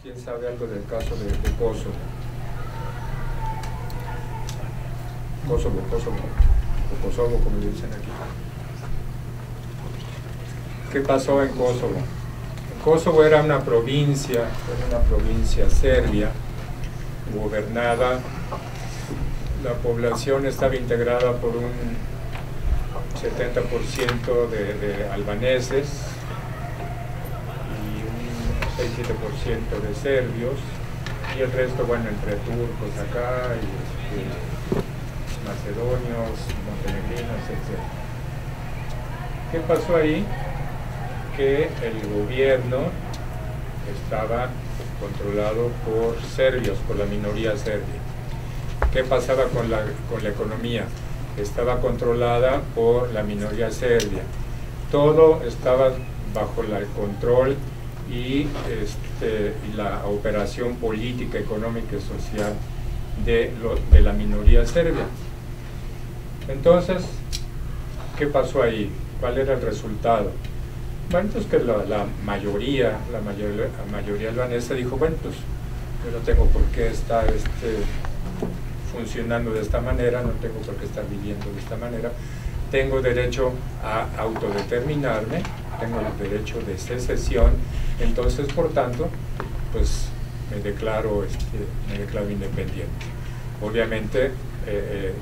¿Quién sabe algo del caso de Kosovo? Kosovo, o Kosovo como le dicen aquí. ¿Qué pasó en Kosovo? Kosovo era una provincia serbia, gobernada, la población estaba integrada por un 70% de albaneses y un 6-7% de serbios, y el resto, bueno, entre turcos acá, y macedonios, montenegrinos, etc. ¿Qué pasó ahí? Que el gobierno estaba controlado por serbios, por la minoría serbia. ¿Qué pasaba con la economía? Estaba controlada por la minoría serbia. Todo estaba bajo el control y la operación política, económica y social de la minoría serbia. Entonces, ¿qué pasó ahí? ¿Cuál era el resultado? Bueno, pues que la mayoría albanesa dijo, bueno, pues yo no tengo por qué estar funcionando de esta manera, no tengo por qué estar viviendo de esta manera, tengo derecho a autodeterminarme, tengo el derecho de secesión, entonces, por tanto, pues me declaro independiente. Obviamente,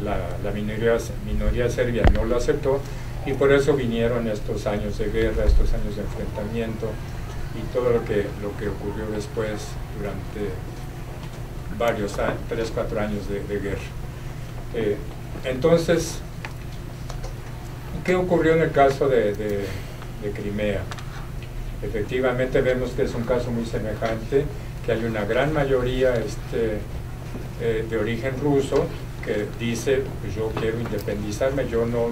la minoría serbia no lo aceptó, y por eso vinieron estos años de guerra, estos años de enfrentamiento y todo lo que ocurrió después durante varios años, 3-4 años de guerra. Entonces, ¿qué ocurrió en el caso de Crimea? Efectivamente vemos que es un caso muy semejante, que hay una gran mayoría de origen ruso que dice, pues yo quiero independizarme, yo no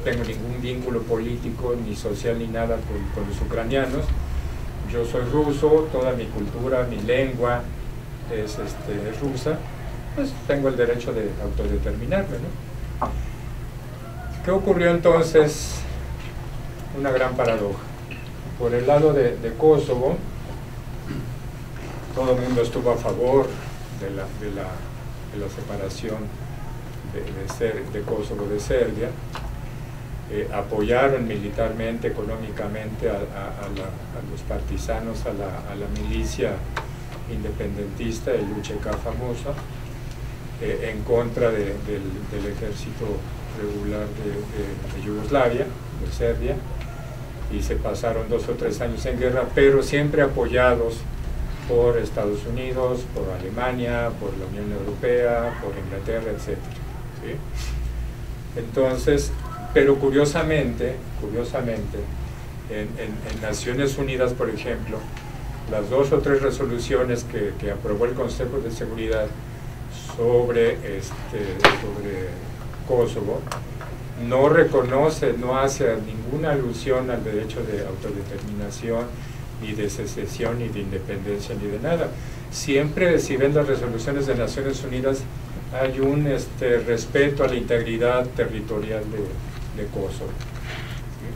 tengo ningún vínculo político, ni social, ni nada con los ucranianos, yo soy ruso, toda mi cultura, mi lengua es rusa, pues tengo el derecho de autodeterminarme, ¿no? ¿Qué ocurrió entonces? Una gran paradoja. Por el lado de Kosovo, todo el mundo estuvo a favor de la separación de Kosovo de Serbia, apoyaron militarmente, económicamente a los partisanos, a la milicia independentista, el UÇK famosa, en contra del ejército regular de Yugoslavia, de Serbia, y se pasaron 2 o 3 años en guerra, pero siempre apoyados por Estados Unidos, por Alemania, por la Unión Europea, por Inglaterra, etc. ¿Sí? Entonces, pero curiosamente, en Naciones Unidas, por ejemplo, las 2 o 3 resoluciones que aprobó el Consejo de Seguridad sobre Kosovo, no reconoce, no hace ninguna alusión al derecho de autodeterminación, ni de secesión, ni de independencia, ni de nada. Siempre, si ven las resoluciones de Naciones Unidas, hay un respeto a la integridad territorial de Kosovo. ¿Sí?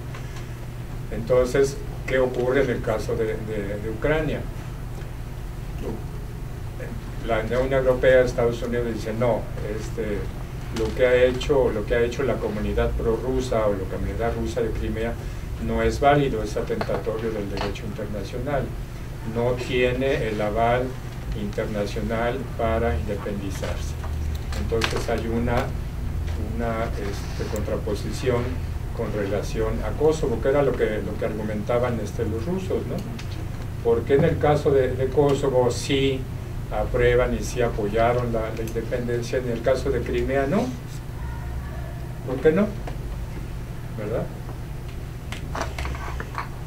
Entonces, ¿qué ocurre en el caso de Ucrania? La Unión Europea, Estados Unidos dice no, lo que ha hecho la comunidad prorrusa o la comunidad rusa de Crimea no es válido, es atentatorio del derecho internacional, no tiene el aval internacional para independizarse. Entonces hay una contraposición con relación a Kosovo, que era lo que argumentaban los rusos, ¿no? Porque en el caso de Kosovo sí aprueban y sí apoyaron la independencia, en el caso de Crimea no. ¿Por qué no? ¿Verdad?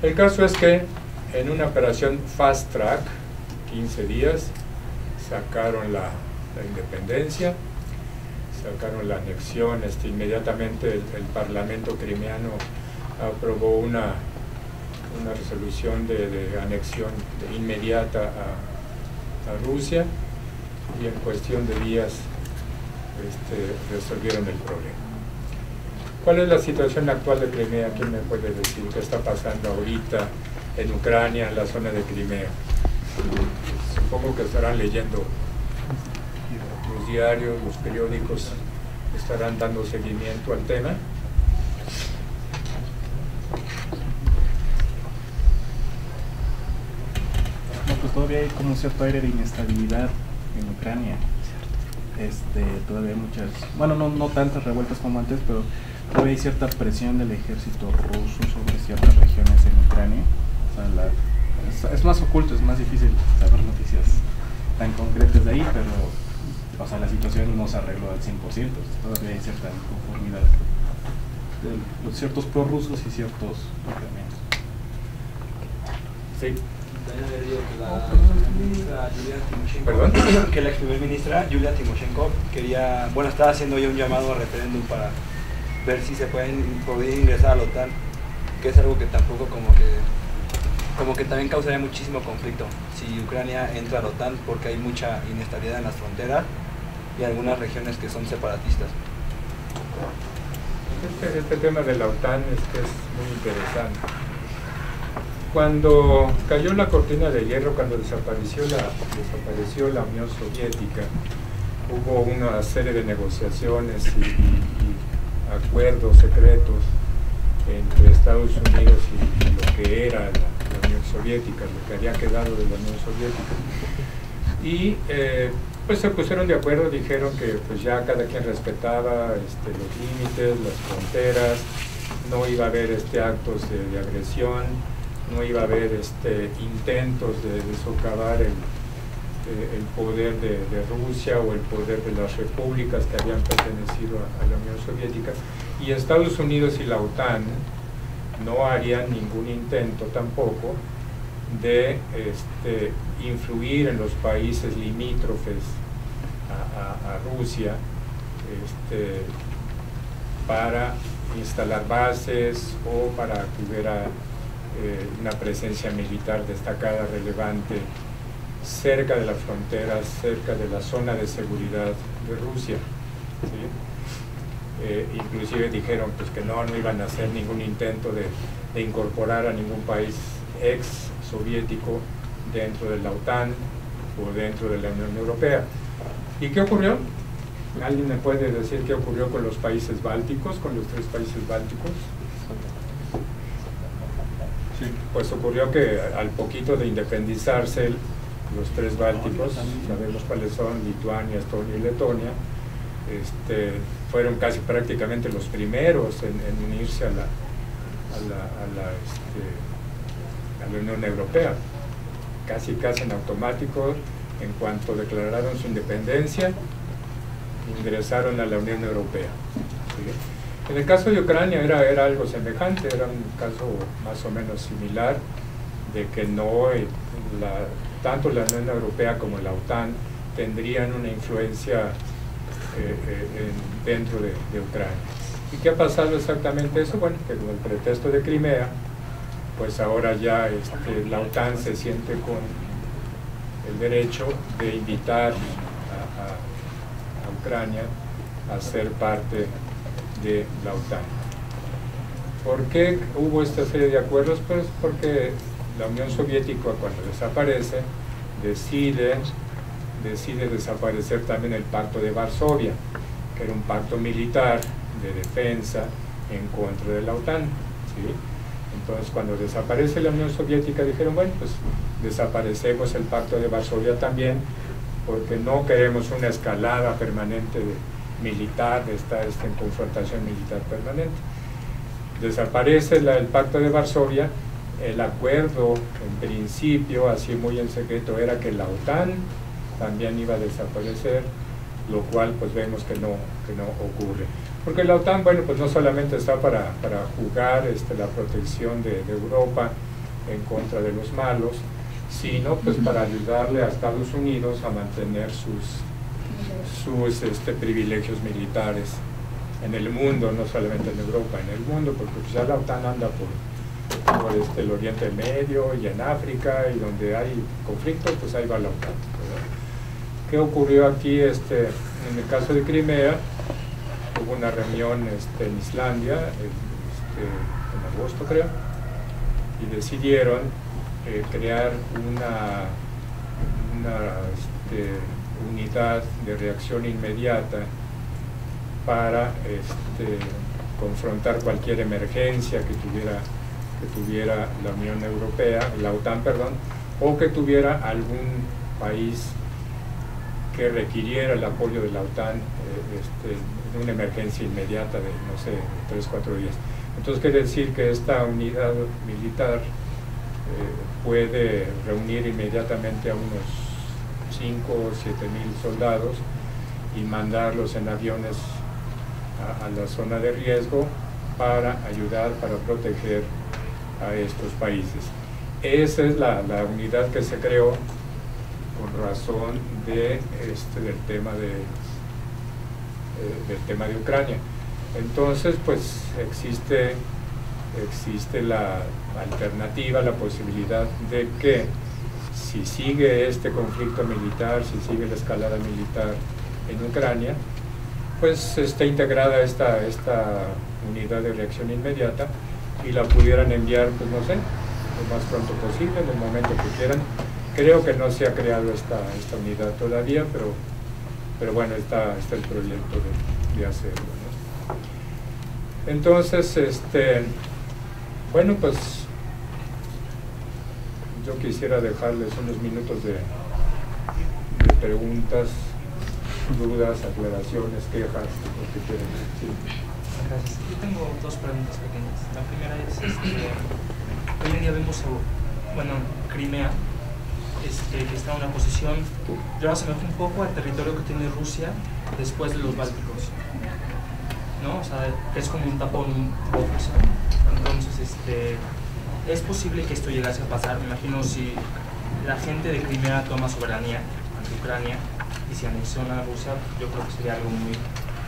El caso es que en una operación fast track, 15 días, sacaron la independencia, sacaron la anexión, inmediatamente el Parlamento crimeano aprobó una resolución de anexión inmediata a Rusia, y en cuestión de días resolvieron el problema. ¿Cuál es la situación actual de Crimea? ¿Quién me puede decir qué está pasando ahorita en Ucrania, en la zona de Crimea? supongo que estarán leyendo los diarios, los periódicos, estarán dando seguimiento al tema. No, pues todavía hay como un cierto aire de inestabilidad en Ucrania. Todavía hay muchas, bueno, no tantas revueltas como antes, pero todavía hay cierta presión del ejército ruso sobre ciertas regiones en Ucrania. O sea, es más oculto, es más difícil saber noticias tan concretas de ahí, pero o sea, la situación no se arregló al 100%, todavía hay cierta inconformidad de ciertos prorrusos y ciertos ucranianos. Sí. ¿Perdón? Que la ex primer ministra Yulia Timoshenko estaba haciendo ya un llamado a referéndum para ver si se podía ingresar a la OTAN, que es algo que tampoco como que también causaría muchísimo conflicto si Ucrania entra a la OTAN, porque hay mucha inestabilidad en las fronteras y algunas regiones que son separatistas. Este tema de la OTAN es muy interesante. Cuando cayó la cortina de hierro, cuando desapareció la Unión Soviética, hubo una serie de negociaciones y acuerdos secretos entre Estados Unidos y lo que era la Unión Soviética, lo que había quedado de la Unión Soviética. Y pues se pusieron de acuerdo, dijeron que pues ya cada quien respetaba los límites, las fronteras, no iba a haber actos de agresión, no iba a haber intentos de socavar el poder de Rusia o el poder de las repúblicas que habían pertenecido a la Unión Soviética, y Estados Unidos y la OTAN no harían ningún intento tampoco de influir en los países limítrofes a Rusia para instalar bases o para que hubiera una presencia militar destacada, relevante, cerca de las fronteras, cerca de la zona de seguridad de Rusia, ¿sí? Inclusive dijeron pues, que no iban a hacer ningún intento de incorporar a ningún país ex soviético dentro de la OTAN o dentro de la Unión Europea. ¿Y qué ocurrió? ¿Alguien me puede decir qué ocurrió con los países bálticos, con los 3 países bálticos? Sí. Pues ocurrió que al poquito de independizarse los 3 bálticos, sabemos cuáles son, Lituania, Estonia y Letonia, fueron casi prácticamente los primeros en unirse a la Unión Europea, casi en automático. En cuanto declararon su independencia, ingresaron a la Unión Europea, ¿sí? En el caso de Ucrania era algo semejante, era un caso más o menos similar, de que tanto la Unión Europea como la OTAN tendrían una influencia dentro de Ucrania. ¿Y qué ha pasado exactamente eso? Bueno, que con el pretexto de Crimea, pues ahora ya la OTAN se siente con el derecho de invitar a Ucrania a ser parte de la OTAN. ¿Por qué hubo esta serie de acuerdos? Pues porque la Unión Soviética, cuando desaparece, decide desaparecer también el Pacto de Varsovia, que era un pacto militar de defensa en contra de la OTAN, ¿sí? Entonces, cuando desaparece la Unión Soviética, dijeron, bueno, pues desaparecemos el Pacto de Varsovia también, porque no queremos una escalada permanente militar, estar en confrontación militar permanente. Desaparece el Pacto de Varsovia. El acuerdo, en principio, así muy en secreto, era que la OTAN también iba a desaparecer, lo cual pues vemos que no ocurre. Porque la OTAN, bueno, pues no solamente está para jugar la protección de Europa en contra de los malos, sino pues para ayudarle a Estados Unidos a mantener sus privilegios militares en el mundo, no solamente en Europa, en el mundo, porque pues ya la OTAN anda por el Oriente Medio y en África, y donde hay conflictos, pues ahí va la OTAN, ¿verdad? ¿Qué ocurrió aquí en el caso de Crimea? Hubo una reunión en Islandia en agosto, creo, y decidieron crear unidad de reacción inmediata para confrontar cualquier emergencia que tuviera la Unión Europea, la OTAN, perdón, o que tuviera algún país que requiriera el apoyo de la OTAN en una emergencia inmediata de, no sé, 3-4 días. Entonces quiere decir que esta unidad militar puede reunir inmediatamente a unos 5 o 7 mil soldados y mandarlos en aviones a la zona de riesgo para ayudar, para proteger a estos países. Esa es la unidad que se creó con razón del tema de Ucrania. Entonces, pues existe la alternativa, la posibilidad de que si sigue este conflicto militar, si sigue la escalada militar en Ucrania, pues esté integrada esta unidad de reacción inmediata y la pudieran enviar, pues no sé, lo más pronto posible, en el momento que quieran. Creo que no se ha creado esta unidad todavía, pero bueno, está el proyecto de hacerlo, ¿no? Entonces, bueno, pues yo quisiera dejarles unos minutos de preguntas, dudas, aclaraciones, quejas, lo que quieran. Sí. Gracias. Yo tengo dos preguntas pequeñas. La primera es, hoy en día vemos, Crimea, que está en una posición, yo la asemejo un poco al territorio que tiene Rusia después de los Bálticos, ¿no? O sea, es como un tapón, un buffer zone. Entonces, es posible que esto llegase a pasar. Me imagino si la gente de Crimea toma soberanía ante Ucrania y se anexiona a Rusia, yo creo que sería algo muy...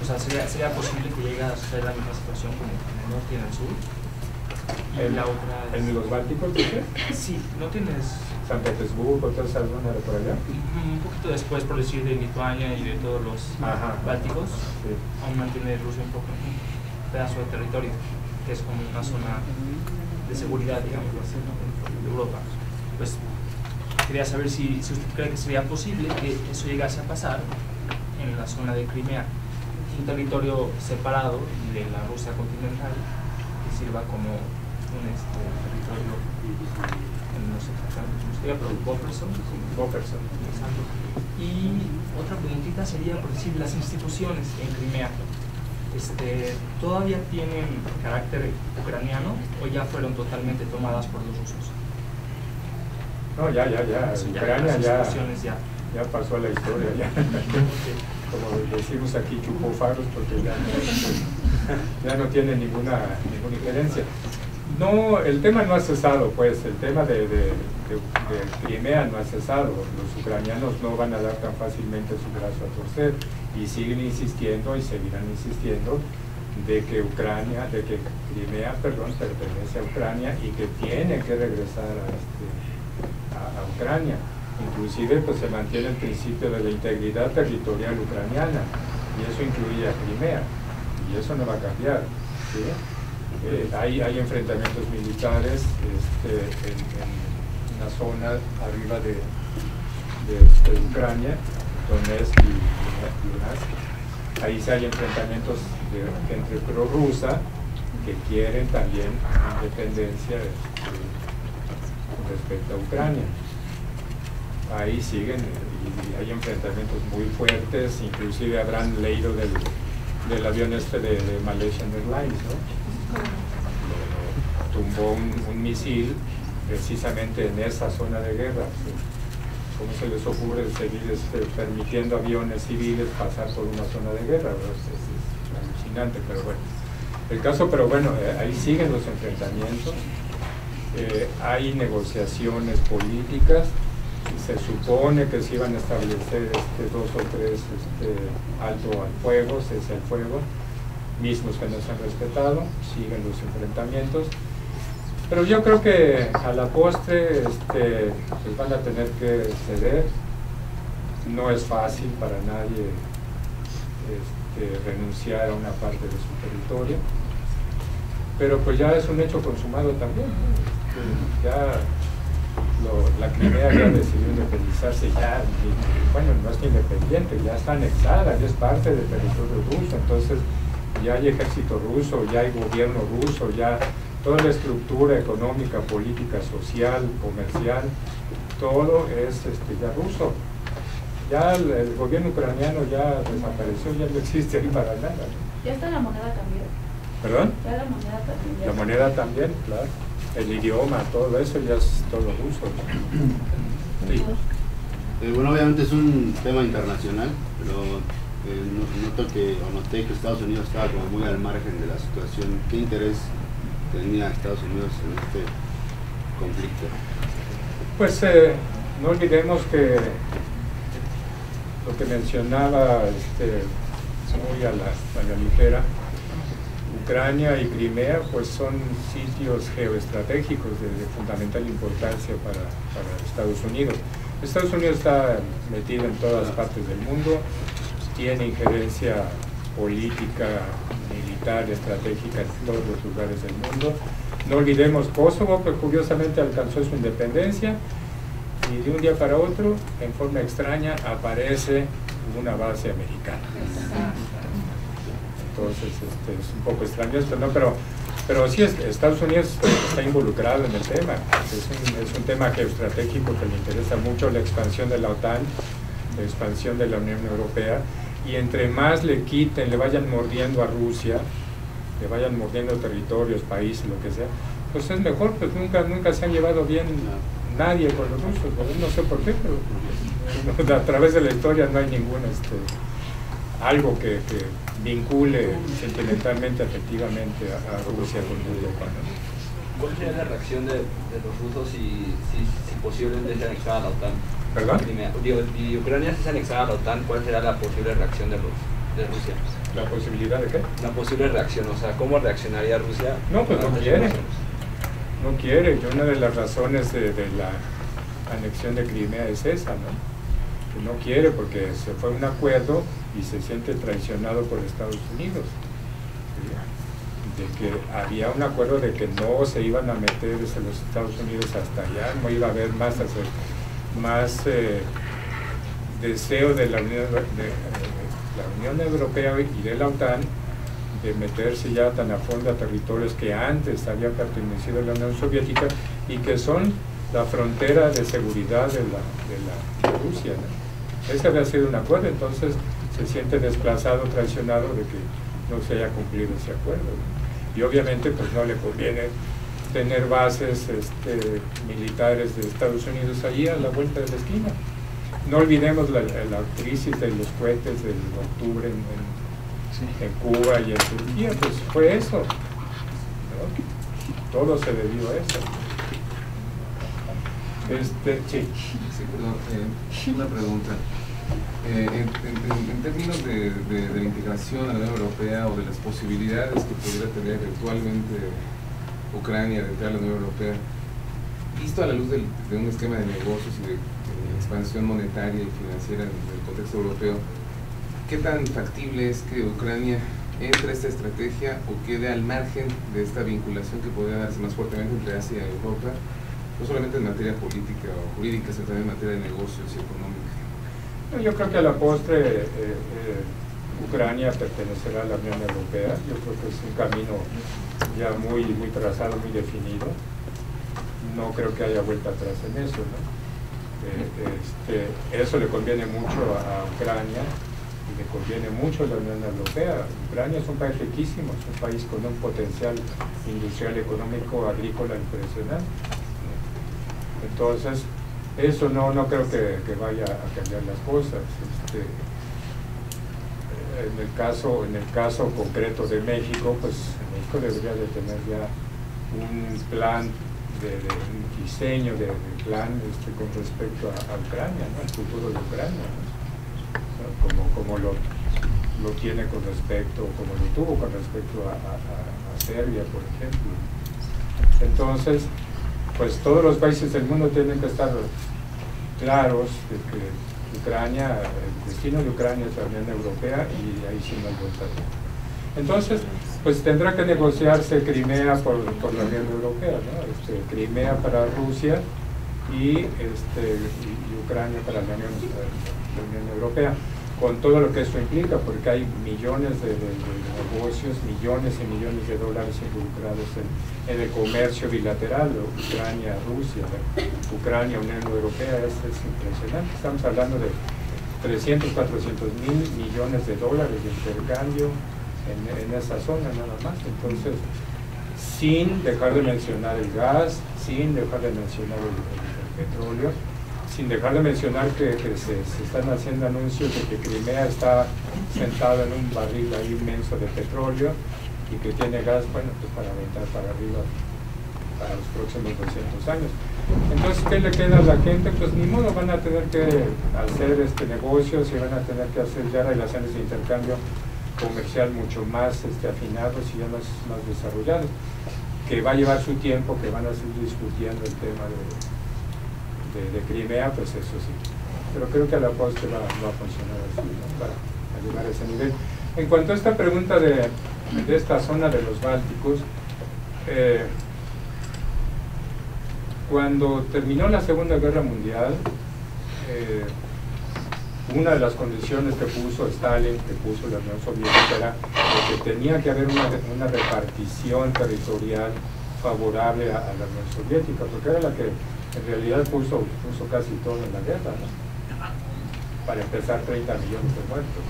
O sea, sería posible que llegue a ser la misma situación como en el norte y en el sur. Y la otra es... ¿En los Bálticos, dices? Sí, ¿no tienes...? San Petersburgo, ¿toda esa zona de por allá? Un poquito después, por decir, de Lituania y de todos los Bálticos, sí. Aún mantiene Rusia un un pedazo de territorio, que es como una zona de seguridad, digamos, de Europa. Pues quería saber si usted cree que sería posible que eso llegase a pasar en la zona de Crimea, un territorio separado de la Rusia continental que sirva como un territorio, no sé exactamente cómo se diga, pero buffer zone. Y otra preguntita sería, por decir, las instituciones en Crimea, ¿todavía tienen carácter ucraniano o ya fueron totalmente tomadas por los rusos? No, ya. Sí, Ucrania ya pasó a la historia, ya. Como decimos aquí, chupó faros, porque ya no tiene ninguna injerencia. No, el tema no ha cesado, pues, el tema de Crimea no ha cesado. Los ucranianos no van a dar tan fácilmente su brazo a torcer y siguen insistiendo y seguirán insistiendo de que Crimea, pertenece a Ucrania y que tiene que regresar a Ucrania. Inclusive, pues, se mantiene el principio de la integridad territorial ucraniana y eso incluye a Crimea y eso no va a cambiar, ¿sí? Hay enfrentamientos militares en una zona arriba de Ucrania, Donetsk y Luhansk. Ahí sí hay enfrentamientos de gente prorrusa que quieren también independencia respecto a Ucrania. Ahí siguen y hay enfrentamientos muy fuertes, inclusive habrán leído del avión de Malaysian Airlines, ¿no? Tumbó un misil precisamente en esa zona de guerra. ¿Cómo se les ocurre seguir permitiendo aviones civiles pasar por una zona de guerra? Es alucinante, pero bueno. El caso, pero bueno, ahí siguen los enfrentamientos, hay negociaciones políticas, se supone que se iban a establecer 2 o 3 alto al fuego, cese al fuego, mismos que no se han respetado, siguen los enfrentamientos, pero yo creo que a la postre pues van a tener que ceder. No es fácil para nadie renunciar a una parte de su territorio, pero pues ya es un hecho consumado también, ¿no? La Crimea ya decidió independizarse ya, bueno, no es independiente, ya está anexada, ya es parte del territorio ruso, entonces ya hay ejército ruso, ya hay gobierno ruso, ya toda la estructura económica, política, social, comercial, todo es ya ruso. Ya el gobierno ucraniano ya desapareció, ya no existe ahí para nada. Ya está la moneda también. ¿Perdón? Ya la moneda también. La moneda también, claro. El idioma, todo eso ya es todo ruso. Sí. Bueno, obviamente es un tema internacional, pero noté que Estados Unidos estaba como muy al margen de la situación. ¿Qué interés tenía Estados Unidos en este conflicto? Pues no olvidemos que lo que mencionaba muy a la ligera, Ucrania y Crimea pues son sitios geoestratégicos de fundamental importancia para Estados Unidos. Estados Unidos está metido en todas partes del mundo, tiene injerencia política, militar, estratégica en todos los lugares del mundo. No olvidemos Kosovo, que curiosamente alcanzó su independencia y de un día para otro, en forma extraña, aparece una base americana. Entonces es un poco extraño esto, ¿no? Pero sí, Estados Unidos está involucrado en el tema. Es un tema geoestratégico que le interesa mucho, la expansión de la OTAN, la expansión de la Unión Europea, y entre más le quiten, le vayan mordiendo a Rusia, le vayan mordiendo territorios, países, lo que sea, pues es mejor, pues nunca se han llevado bien nadie con los rusos, no sé por qué, pero a través de la historia no hay ningún algo que vincule sentimentalmente, afectivamente a Rusia con Europa, ¿no? ¿Cuál sería la reacción de los rusos si posiblemente se anexara a la OTAN? ¿Perdón? Si Ucrania se anexara a la OTAN, ¿cuál será la posible reacción de Rusia? ¿La posibilidad de qué? La posible reacción, o sea, ¿cómo reaccionaría Rusia? No, pues no quiere. No quiere. Y una de las razones de la anexión de Crimea es esa, ¿no? Que no quiere porque se fue a un acuerdo y se siente traicionado por Estados Unidos. ¿Sí? De que había un acuerdo de que no se iban a meter desde los Estados Unidos hasta allá, no iba a haber más deseo de la Unión Europea y de la OTAN de meterse ya tan a fondo a territorios que antes habían pertenecido a la Unión Soviética y que son la frontera de seguridad de Rusia, ¿no? Ese había sido un acuerdo, entonces se siente desplazado, traicionado de que no se haya cumplido ese acuerdo, ¿no? Y obviamente pues no le conviene tener bases militares de Estados Unidos allí a la vuelta de la esquina. No olvidemos la crisis de los cohetes del octubre en Cuba y en Turquía, pues fue eso, ¿no? Todo se debió a eso. Sí. Sí, perdón, una pregunta. En términos de la integración a la Unión Europea o de las posibilidades que pudiera tener eventualmente Ucrania de entrar a la Unión Europea, visto a la luz de un esquema de negocios y de expansión monetaria y financiera en el contexto europeo, ¿qué tan factible es que Ucrania entre a esta estrategia o quede al margen de esta vinculación que podría darse más fuertemente entre Asia y Europa, no solamente en materia política o jurídica, sino también en materia de negocios y económica? Yo creo que a la postre Ucrania pertenecerá a la Unión Europea. Yo creo que es un camino ya muy trazado, muy definido. No creo que haya vuelta atrás en eso, ¿no? Eso le conviene mucho a Ucrania y le conviene mucho a la Unión Europea. Ucrania es un país riquísimo, es un país con un potencial industrial, económico, agrícola impresionante. Entonces, eso no creo que vaya a cambiar las cosas. En el caso concreto de México, pues México debería de tener ya un plan, un diseño de plan con respecto a Ucrania, ¿no? El futuro de Ucrania, ¿no? Como lo tiene con respecto, como lo tuvo con respecto a Serbia, por ejemplo. Entonces, pues todos los países del mundo tienen que estar claros de que Ucrania, el destino de Ucrania es la Unión Europea y ahí sí no hay vuelta atrás. Entonces, pues tendrá que negociarse Crimea por la Unión Europea, ¿no? Crimea para Rusia y Ucrania para la Unión Europea, con todo lo que eso implica, porque hay millones de negocios, millones y millones de dólares involucrados en el comercio bilateral, Ucrania-Rusia, Ucrania-Unión Europea, es impresionante. Estamos hablando de 300, 400 mil millones de dólares de intercambio en esa zona nada más. Entonces, sin dejar de mencionar el gas, sin dejar de mencionar el petróleo, sin dejar de mencionar que se están haciendo anuncios de que Crimea está sentado en un barril ahí inmenso de petróleo y que tiene gas, bueno, pues para aventar para arriba para los próximos 200 años. Entonces, ¿qué le queda a la gente? Pues ni modo, van a tener que hacer negocios y van a tener que hacer ya relaciones de intercambio comercial mucho más afinados y ya más desarrollados, que va a llevar su tiempo, que van a seguir discutiendo el tema de Crimea, pues eso sí. Pero creo que a la postre va a funcionar así, ¿no? Para llegar a ese nivel. En cuanto a esta pregunta de esta zona de los Bálticos, cuando terminó la Segunda Guerra Mundial, una de las condiciones que puso Stalin, que puso la Unión Soviética, era que tenía que haber una repartición territorial favorable a la Unión Soviética, porque era la que en realidad puso casi todo en la guerra, ¿no? Para empezar, 30 millones de muertos.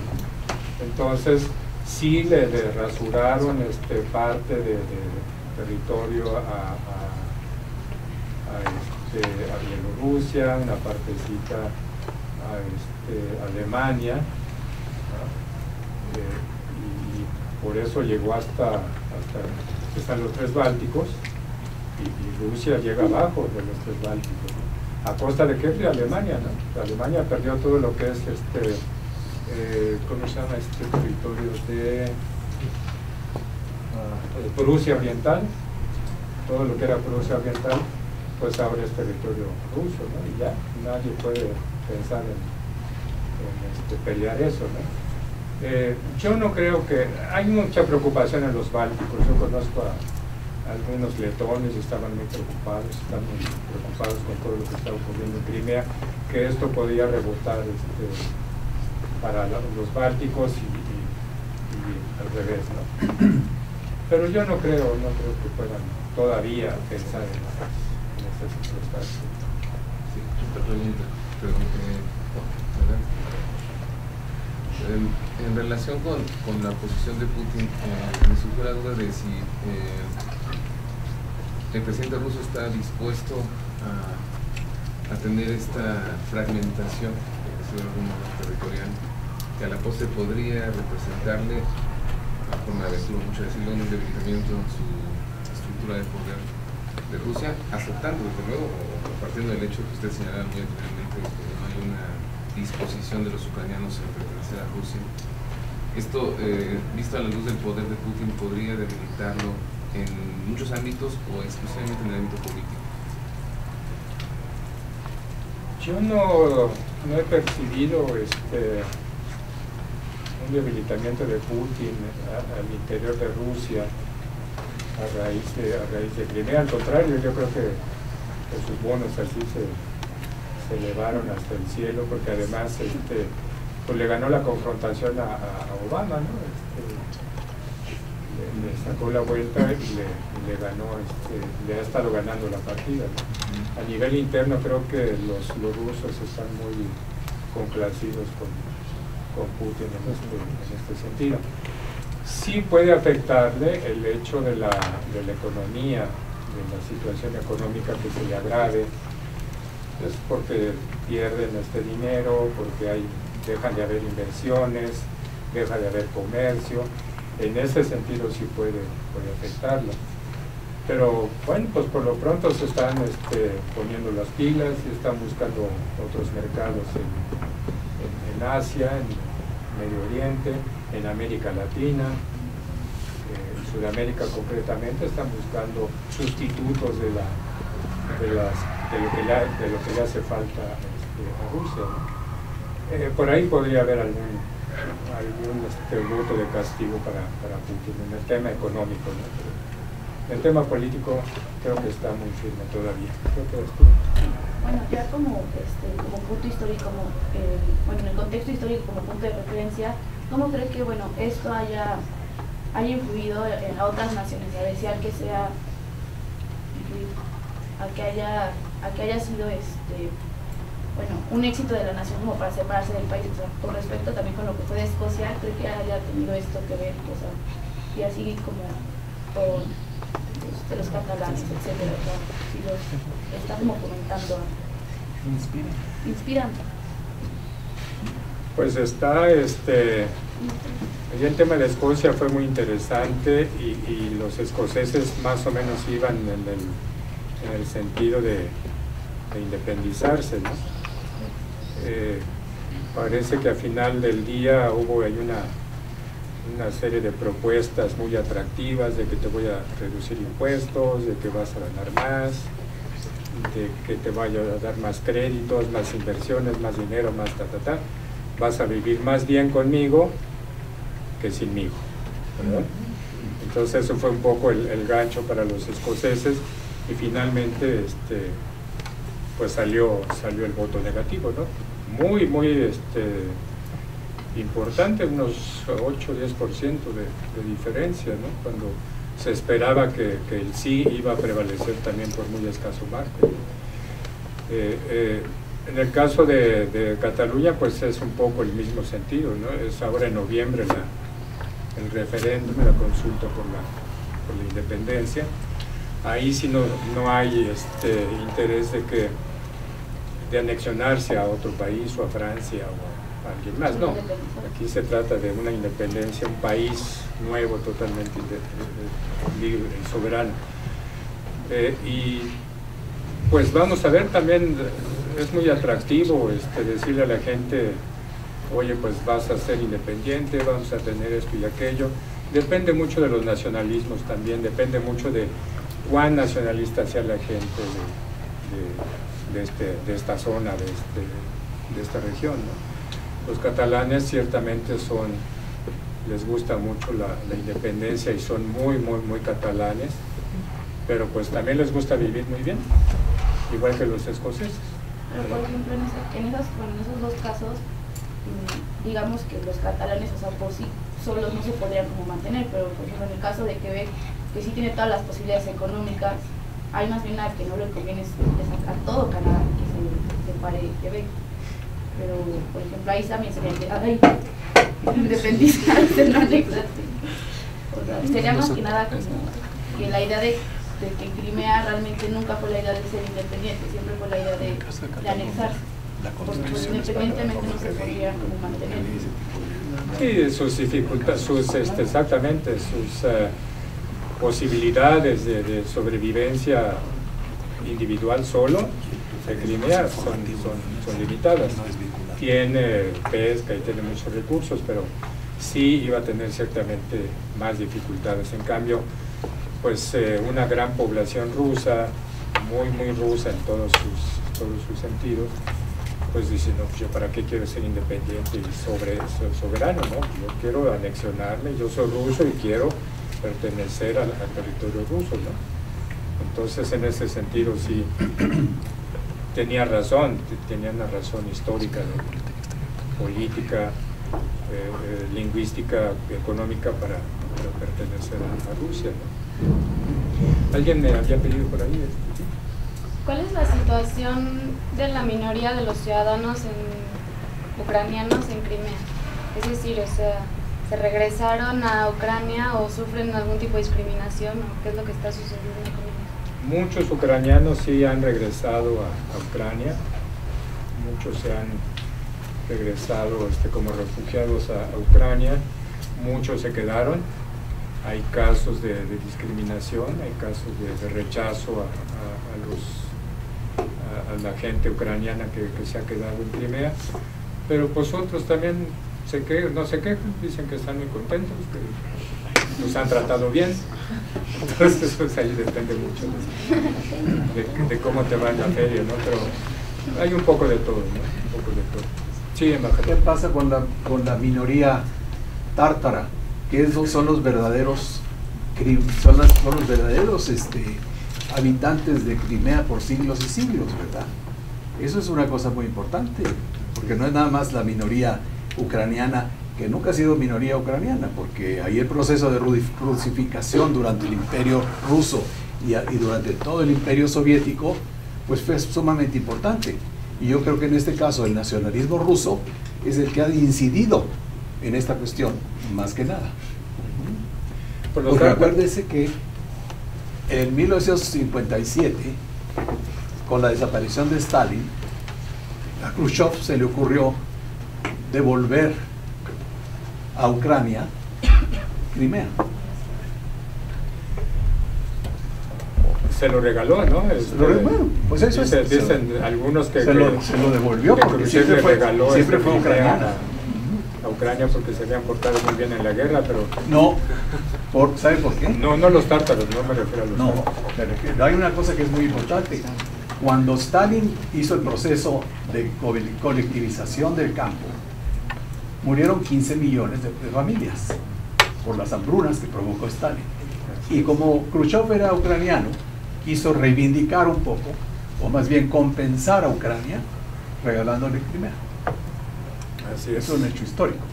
Entonces, sí le rasuraron parte de territorio a Bielorrusia, una partecita a Alemania, ¿no? Y por eso llegó hasta están los tres Bálticos, y Rusia llega abajo de los tres Bálticos, ¿no? ¿A costa de qué? De Alemania, ¿no? Alemania perdió todo lo que es ¿cómo se llama este territorio de Prusia Oriental? Todo lo que era Prusia Oriental, pues ahora es territorio ruso, ¿no? Y ya nadie puede pensar en pelear eso, ¿no? Yo no creo que... Hay mucha preocupación en los Bálticos. Yo conozco a algunos letones, estaban muy preocupados, están muy preocupados con todo lo que está ocurriendo en Crimea, que esto podía rebotar para los Bálticos y al revés, ¿no? Pero yo no creo que puedan todavía pensar en estas circunstancias. Sí, otra pregunta. En relación con la posición de Putin, me surgió la duda de si el presidente ruso está dispuesto a tener esta fragmentación, por decirlo de algún modo, territorial, que a la postre podría representarle, por una aventura, mucho decirlo, un debilitamiento en su estructura de poder de Rusia, aceptando desde luego, o partiendo del hecho que usted señalaba muy anteriormente, que no hay una disposición de los ucranianos en pertenecer a Rusia. Esto, visto a la luz del poder de Putin, podría debilitarlo en muchos ámbitos o exclusivamente en el ámbito político. Yo no he percibido un debilitamiento de Putin al interior de Rusia a raíz de Crimea. Al contrario, yo creo que sus bonos así se elevaron hasta el cielo, porque además pues le ganó la confrontación a Obama, ¿no? Le sacó la vuelta y le ganó, le ha estado ganando la partida, ¿no? A nivel interno creo que los rusos están muy complacidos con Putin en este sentido. Sí puede afectarle el hecho de la economía, de la situación económica que se le agrave, pues porque pierden dinero, porque dejan de haber inversiones, deja de haber comercio. En ese sentido sí puede afectarlo. Pero bueno, pues por lo pronto se están poniendo las pilas y están buscando otros mercados en Asia, en Medio Oriente, en América Latina, en Sudamérica concretamente. Están buscando sustitutos de lo que le hace falta a Rusia, ¿no? Por ahí podría haber algún voto de castigo para Putin en el tema económico, ¿no? El tema político creo que está muy firme todavía. ¿Qué crees tú? Bueno, ya como punto histórico, bueno, en el contexto histórico como punto de referencia, ¿cómo crees que, bueno, esto haya influido en otras naciones? A ver, si al que sea, a que haya sido bueno, un éxito de la nación como para separarse del país. O sea, con respecto también con lo que fue de Escocia, creo que haya tenido esto que ver, o sea, y así como con los catalanes, etcétera. O sea, si los está como comentando, inspirando. Pues está, el tema de Escocia fue muy interesante y los escoceses más o menos iban en el sentido de independizarse, ¿no? Parece que al final del día hubo ahí una serie de propuestas muy atractivas de que te voy a reducir impuestos, de que vas a ganar más, de que te vaya a dar más créditos, más inversiones, más dinero, más vas a vivir más bien conmigo que sinmigo, ¿verdad? Entonces eso fue un poco el gancho para los escoceses y finalmente pues salió el voto negativo, ¿no? Muy importante, unos 8 o 10% de diferencia, ¿no? Cuando se esperaba que el sí iba a prevalecer también por muy escaso margen. En el caso de Cataluña, pues es un poco el mismo sentido, ¿no? Es ahora en noviembre el referéndum, la consulta por la independencia. Ahí sí no hay interés de anexionarse a otro país o a Francia o a alguien más, no. Aquí se trata de una independencia, un país nuevo, totalmente libre y soberano. Y pues vamos a ver también, es muy atractivo decirle a la gente, oye, pues vas a ser independiente, vamos a tener esto y aquello. Depende mucho de los nacionalismos también, depende mucho de cuán nacionalista sea la gente de esta zona, de esta región, ¿no? Los catalanes ciertamente les gusta mucho la independencia y son muy catalanes, pero pues también les gusta vivir muy bien, igual que los escoceses. Pero por ejemplo, en esos dos casos, digamos que los catalanes, o sea, por sí solos no se podrían como mantener, pero por ejemplo en el caso de Quebec, que sí tiene todas las posibilidades económicas, hay más bien a que no le conviene sacar todo Canadá, que se separe Quebec. Pero, por ejemplo, ahí también sería independizarse, no anexarse. O sea, sería más que nada como que la idea de que Crimea realmente nunca fue la idea de ser independiente, siempre fue la idea de anexarse. Porque pues, independientemente no se podría como mantener. Sí, sus dificultades, exactamente, sus posibilidades de sobrevivencia individual solo de Crimea son limitadas. Tiene pesca y tiene muchos recursos, pero sí iba a tener ciertamente más dificultades. En cambio, pues una gran población rusa, muy rusa en todos sus sentidos, pues dice, no, yo para qué quiero ser independiente y soberano, ¿no? Yo quiero anexionarme, yo soy ruso y quiero pertenecer al territorio ruso, ¿no? Entonces en ese sentido sí tenía una razón histórica, ¿no? Política, lingüística, económica para pertenecer a Rusia, ¿no? ¿Alguien me había pedido por ahí? ¿Cuál es la situación de la minoría de los ciudadanos ucranianos en Crimea? Es decir, o sea, ¿se regresaron a Ucrania o sufren algún tipo de discriminación o qué es lo que está sucediendo con ellos? Muchos ucranianos sí han regresado a Ucrania, muchos se han regresado como refugiados a Ucrania, muchos se quedaron. Hay casos de discriminación, hay casos de rechazo a la gente ucraniana que se ha quedado en Crimea, pero pues otros también no se quejan, dicen que están muy contentos, que nos han tratado bien. Entonces pues ahí depende mucho de cómo te va en la feria, ¿no? Pero hay un poco de todo, ¿no? Un poco de todo. Sí, embajador. ¿Qué pasa con la minoría tártara? Que esos son los verdaderos son los verdaderos habitantes de Crimea por siglos y siglos, ¿verdad? Eso es una cosa muy importante, porque no es nada más la minoría ucraniana, que nunca ha sido minoría ucraniana, porque ahí el proceso de rusificación durante el imperio ruso y durante todo el imperio soviético, pues fue sumamente importante. Y yo creo que en este caso el nacionalismo ruso es el que ha incidido en esta cuestión, más que nada. Porque acuérdese que en 1957, con la desaparición de Stalin, a Khrushchev se le ocurrió devolver a Ucrania Crimea. Se lo regaló, ¿no? Bueno, pues eso dicen algunos que se lo devolvió, porque siempre fue ucraniana. A Ucrania porque se habían portado muy bien en la guerra, pero... No, ¿sabe por qué? No los tártaros, no me refiero a los tártaros. Hay una cosa que es muy importante. Cuando Stalin hizo el proceso de colectivización del campo, murieron 15 millones de familias por las hambrunas que provocó Stalin. Y como Khrushchev era ucraniano, quiso reivindicar un poco, o más bien compensar a Ucrania, regalándole Crimea. Así es. Es un hecho histórico.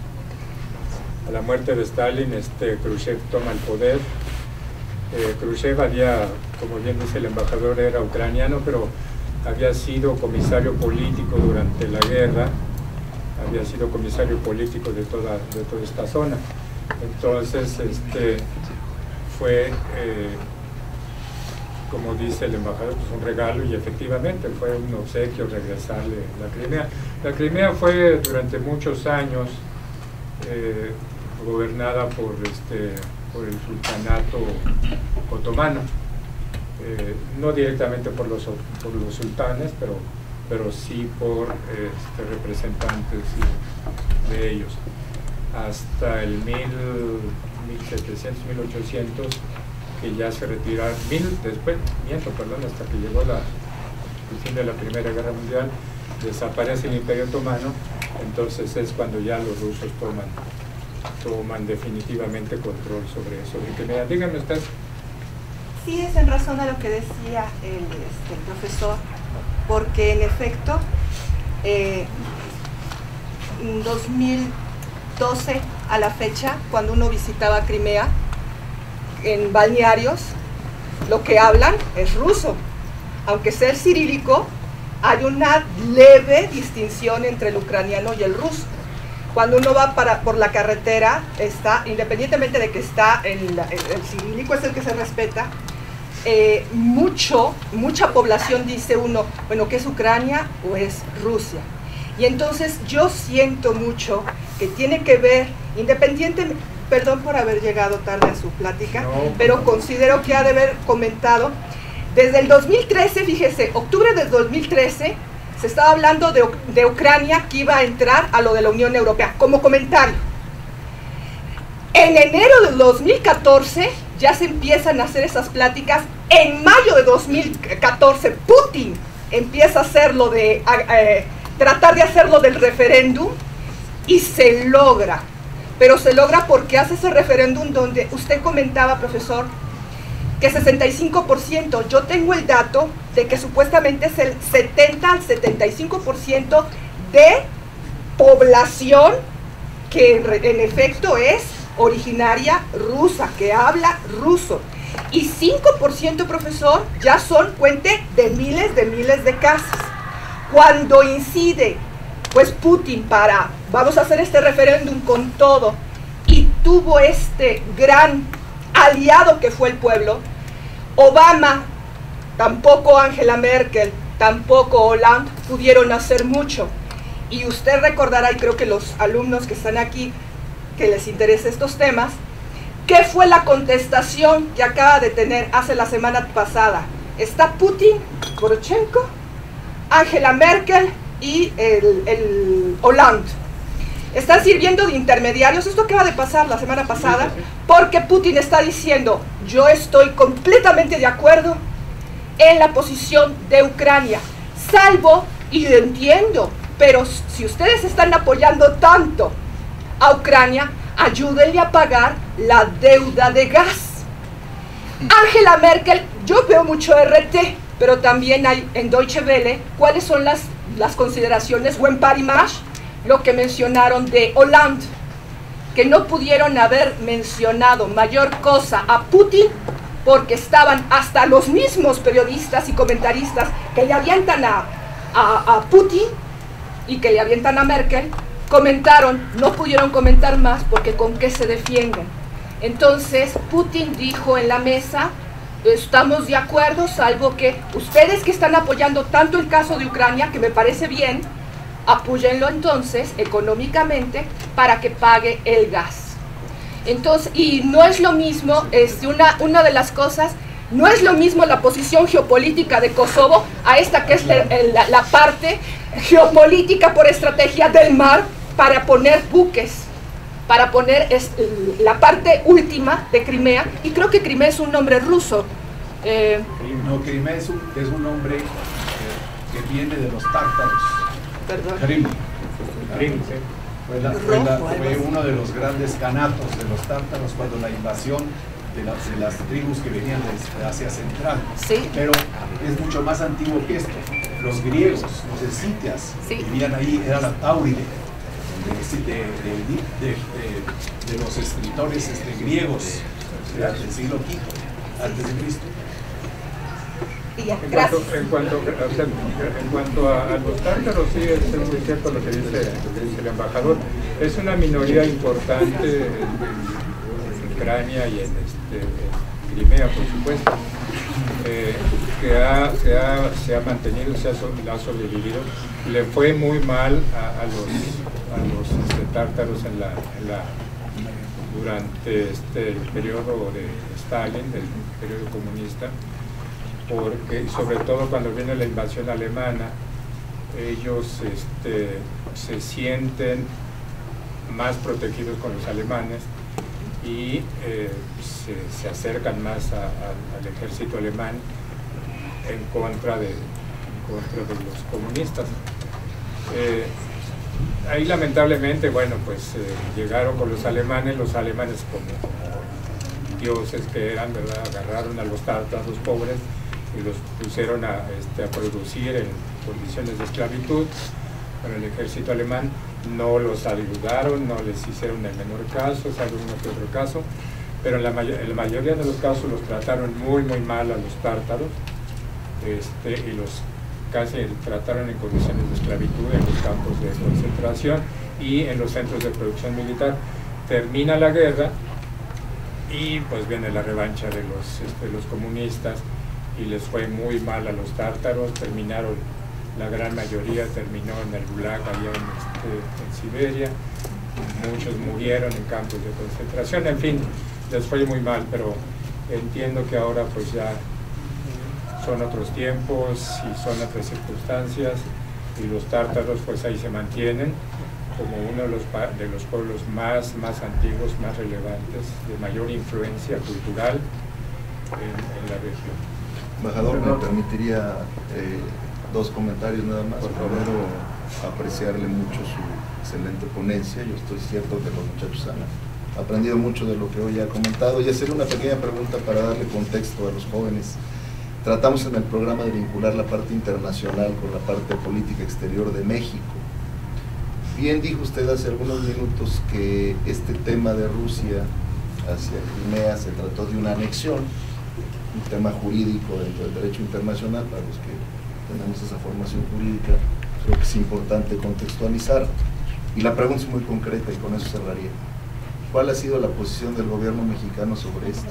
A la muerte de Stalin, Khrushchev toma el poder. Khrushchev había, como bien dice el embajador, era ucraniano, pero había sido comisario político durante la guerra, había sido comisario político de toda esta zona. Entonces, fue, como dice el embajador, pues un regalo, y efectivamente fue un obsequio regresarle la Crimea. La Crimea fue durante muchos años gobernada por el sultanato otomano, no directamente por los sultanes, pero sí por representantes de ellos. Hasta el 1700, 1800, que ya se retiraron, hasta que llegó el fin de la Primera Guerra Mundial, desaparece el Imperio Otomano, entonces es cuando ya los rusos toman definitivamente control sobre Crimea. Díganme usted. Sí, es en razón a lo que decía el profesor, porque en efecto, en 2012 a la fecha, cuando uno visitaba Crimea, en balnearios, lo que hablan es ruso. Aunque sea el cirílico, hay una leve distinción entre el ucraniano y el ruso. Cuando uno va por la carretera, independientemente de que está el cirílico, es el que se respeta, mucha población dice uno, bueno, ¿qué es Ucrania o es Rusia? Y entonces yo siento mucho que tiene que ver, independientemente, perdón por haber llegado tarde a su plática, pero considero que ha de haber comentado, desde el 2013, fíjese, octubre del 2013, se estaba hablando de Ucrania que iba a entrar a lo de la Unión Europea, como comentario. En enero del 2014 ya se empiezan a hacer esas pláticas. En mayo de 2014 Putin empieza a hacerlo tratar de hacerlo del referéndum, y se logra. Pero se logra porque hace ese referéndum donde usted comentaba, profesor, que 65%, yo tengo el dato de que supuestamente es el 70 al 75% de población que en efecto es originaria rusa, que habla ruso. Y 5%, profesor, ya son, cuente, de miles de casas. Cuando incide, pues Putin vamos a hacer este referéndum con todo, y tuvo este gran aliado que fue el pueblo, Obama, tampoco Angela Merkel, tampoco Hollande pudieron hacer mucho. Y usted recordará, y creo que los alumnos que están aquí, que les interesa estos temas, ¿qué fue la contestación que acaba de tener hace la semana pasada? Está Putin, Poroshenko, Angela Merkel y el Hollande. Están sirviendo de intermediarios. Esto acaba de pasar la semana pasada, porque Putin está diciendo, yo estoy completamente de acuerdo en la posición de Ucrania, salvo, y lo entiendo, pero si ustedes están apoyando tanto a Ucrania, ayúdenle a pagar la deuda de gas. Angela Merkel, yo veo mucho RT, pero también hay en Deutsche Welle cuáles son las consideraciones, o en Parimage, lo que mencionaron de Hollande, que no pudieron haber mencionado mayor cosa a Putin porque estaban hasta los mismos periodistas y comentaristas que le avientan a Putin y que le avientan a Merkel, comentaron, no pudieron comentar más porque con qué se defienden. Entonces Putin dijo en la mesa, estamos de acuerdo, salvo que ustedes que están apoyando tanto el caso de Ucrania, que me parece bien, apóyenlo entonces económicamente para que pague el gas. Entonces, y no es lo mismo, una de las cosas, no es lo mismo la posición geopolítica de Kosovo a esta que es la parte geopolítica por estrategia del mar para poner buques, para poner la parte última de Crimea, y creo que Crimea es un nombre ruso. No, Crimea es un nombre que viene de los tártaros. Perdón. Crim. Fue uno de los grandes canatos de los tártaros cuando la invasión de las tribus que venían de Asia Central. Sí. Pero es mucho más antiguo que esto. Los griegos, los escitas, vivían ahí, era la Tauride, de los escritores griegos del siglo V antes de Cristo. En cuanto a los tártaros, sí, es muy cierto lo que dice el embajador. Es una minoría importante en Ucrania y en Crimea, por supuesto, se ha mantenido, se ha sobrevivido. Le fue muy mal a los tártaros durante el periodo de Stalin, del periodo comunista, porque sobre todo cuando viene la invasión alemana, ellos se sienten más protegidos con los alemanes y se acercan más al ejército alemán en contra de los comunistas. Ahí lamentablemente, bueno, pues llegaron con los alemanes como dioses que eran, ¿verdad? Agarraron a los tártaros pobres y los pusieron a producir en condiciones de esclavitud. Pero el ejército alemán no los ayudaron, no les hicieron el menor caso, salvo uno que otro caso, pero en la mayoría de los casos los trataron muy mal a los tártaros, y los casi trataron en condiciones de esclavitud en los campos de concentración y en los centros de producción militar. Termina la guerra y pues viene la revancha de los comunistas y les fue muy mal a los tártaros. La gran mayoría terminó en el Gulag allá en Siberia, muchos murieron en campos de concentración, en fin, les fue muy mal, pero entiendo que ahora pues ya son otros tiempos y son otras circunstancias, y los tártaros pues ahí se mantienen como uno de los pueblos más antiguos, más relevantes, de mayor influencia cultural en la región. Embajador, me permitiría dos comentarios nada más. Primero, apreciarle mucho su excelente ponencia. Yo estoy cierto que los muchachos han aprendido mucho de lo que hoy ha comentado, y hacer una pequeña pregunta para darle contexto a los jóvenes. Tratamos en el programa de vincular la parte internacional con la parte política exterior de México. Bien dijo usted hace algunos minutos que este tema de Rusia hacia Crimea se trató de una anexión, un tema jurídico dentro del derecho internacional. Para los que tenemos esa formación jurídica, creo que es importante contextualizar. Y la pregunta es muy concreta y con eso cerraría. ¿Cuál ha sido la posición del gobierno mexicano sobre esto?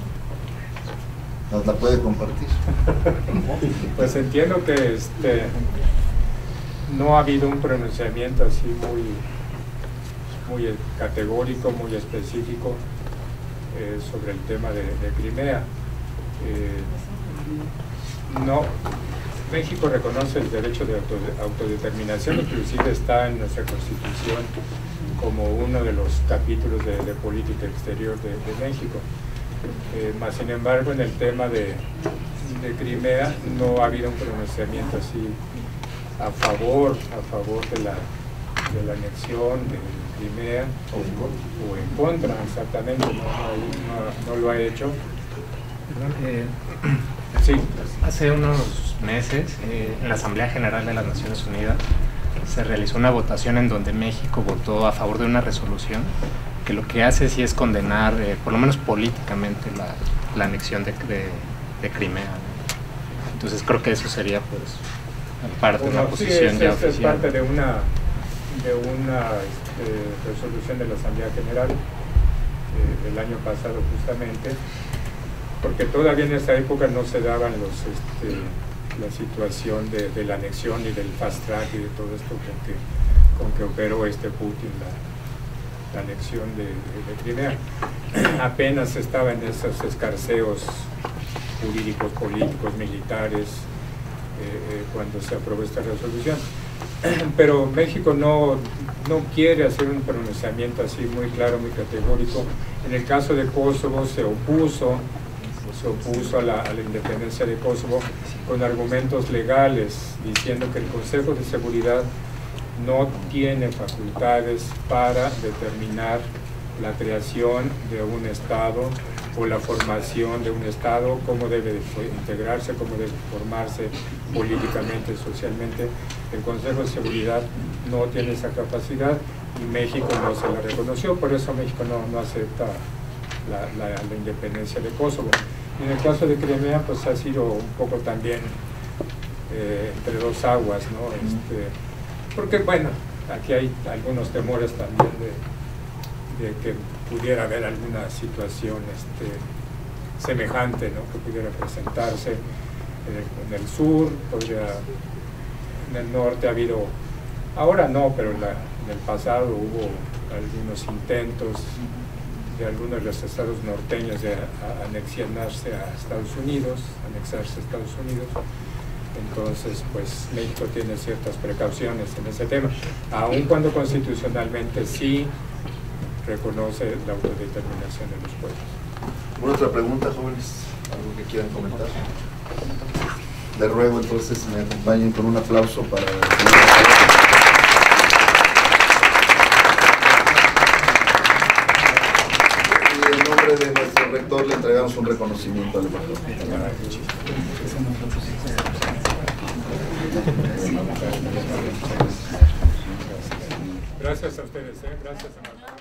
¿Nos la puede compartir? Pues entiendo que no ha habido un pronunciamiento así muy categórico, muy específico sobre el tema de Crimea. No, México reconoce el derecho de autodeterminación, inclusive está en nuestra Constitución como uno de los capítulos de política exterior de México. Más sin embargo, en el tema de Crimea no ha habido un pronunciamiento así a favor de la anexión de Crimea o en contra, exactamente, no lo ha hecho. Sí. Hace unos meses, en la Asamblea General de las Naciones Unidas, se realizó una votación en donde México votó a favor de una resolución que lo que hace sí es condenar, por lo menos políticamente, la anexión de Crimea. Entonces creo que eso sería, pues, parte de una posición ya oficial. Es parte de una resolución de la Asamblea General el año pasado justamente, porque todavía en esa época no se daban la situación de la anexión y del fast track y de todo esto con que operó Putin la anexión de Crimea. Apenas estaba en esos escarceos jurídicos, políticos, militares, cuando se aprobó esta resolución. Pero México no quiere hacer un pronunciamiento así muy claro, muy categórico. En el caso de Kosovo se opuso a la independencia de Kosovo con argumentos legales, diciendo que el Consejo de Seguridad no tiene facultades para determinar la creación de un Estado o la formación de un Estado, cómo debe integrarse, cómo debe formarse políticamente, socialmente. El Consejo de Seguridad no tiene esa capacidad y México no se la reconoció, por eso México no acepta la independencia de Kosovo. Y en el caso de Crimea, pues ha sido un poco también entre dos aguas, ¿no? Porque, bueno, aquí hay algunos temores también de que pudiera haber alguna situación semejante, ¿no? Que pudiera presentarse en el sur, en el norte ha habido, ahora no, pero en el pasado hubo algunos intentos de algunos de los estados norteños de anexionarse a Estados Unidos, anexarse a Estados Unidos. Entonces, pues México tiene ciertas precauciones en ese tema, aun cuando constitucionalmente sí reconoce la autodeterminación de los pueblos. ¿Alguna otra pregunta, jóvenes? ¿Algo que quieran comentar? Les ruego entonces me acompañen con un aplauso para... Y en nombre de nuestro rector le entregamos un reconocimiento al embajador. Gracias a ustedes, gracias a